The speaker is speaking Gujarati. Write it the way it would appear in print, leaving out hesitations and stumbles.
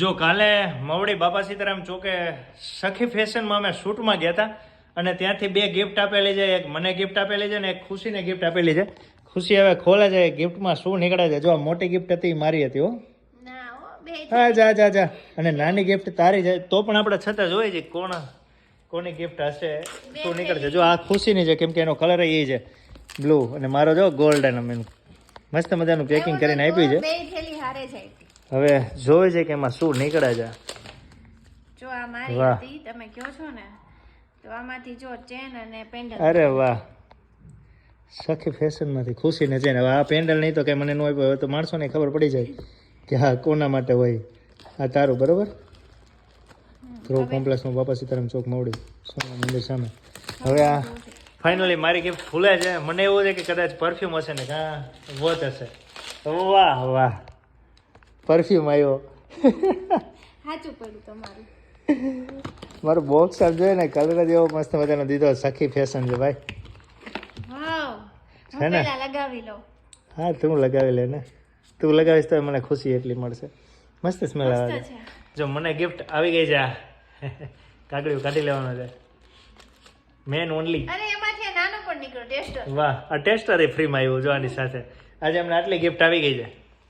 જો કાલે મવડી બાપા સીતારામ ચોકે સખી ફેશનમાં અમે શૂટમાં ગયા હતા અને ત્યાંથી 2 ગિફ્ટ આપેલી છે. એક મને ગિફ્ટ આપેલી છે ને એક ખુશીને ગિફ્ટ આપેલી છે. ખુશી હવે ખોલે છે ગિફ્ટમાં શું નીકળે છે. જો આ મોટી ગિફ્ટ હતી મારી હતી હો. હા જા જા જા. અને નાની ગિફ્ટ તારી છે તો પણ આપણે છતાં જોઈએ છે કોની ગિફ્ટ હશે શું નીકળશે. જો આ ખુશીની છે કેમ કે એનો કલર એ છે બ્લુ અને મારો જો ગોલ્ડન. અમે મસ્ત મજાનું પેકિંગ કરીને આપ્યું છે. હવે જોવે છે કે એમાં શું નીકળે છે. જો આ મારી હતી તમે કહો છો ને તો આમાંથી જો ચેન અને પેન્ડલ. અરે વાહ સખી ફેશન માંથી ખુશીને છે ને. હવે આ પેન્ડલ નહીં તો કઈ મને ન આપ્યો તો માણસોને ખબર પડી જાય કે હા કોના માટે હોય. આ તારું બરોબર. ગ્રો કોમ્પ્લેક્સમાં બાપા સીતારામ ચોક મવડી સોના મંદિર સામે. હવે આ ફાઇનલી મારી ગિફ્ટ ખુલે છે. મને એવું છે કે કદાચ પરફ્યુમ હશે ને હા વોચ હશે. વાહ વાહ પરફ્યુમ આવ્યો. સાચું પડ્યું તમારું. મારું બોક્સ આપ જોઈએ ને કલર જ એવો મસ્ત મજાનો દીધો. સખી ફેશન છે ભાઈ. વાવ હે ને લગાવી લો. હા તું લગાવી લે ને. તું લગાવીશ તો મને ખુશી એટલી મળશે. મસ્ત સ્મેલ આવે છે. જો મને ગિફ્ટ આવી ગઈ છે. કાગળિયું કાઢી લેવાનું છે મેન ઓનલી. અરે એમાંથી નાનો પણ નીકળ્યો ટેસ્ટર. વાહ આ ટેસ્ટર એ ફ્રીમાં આવ્યું જો આની સાથે. આજે અમને આટલી ગિફ્ટ આવી ગઈ છે.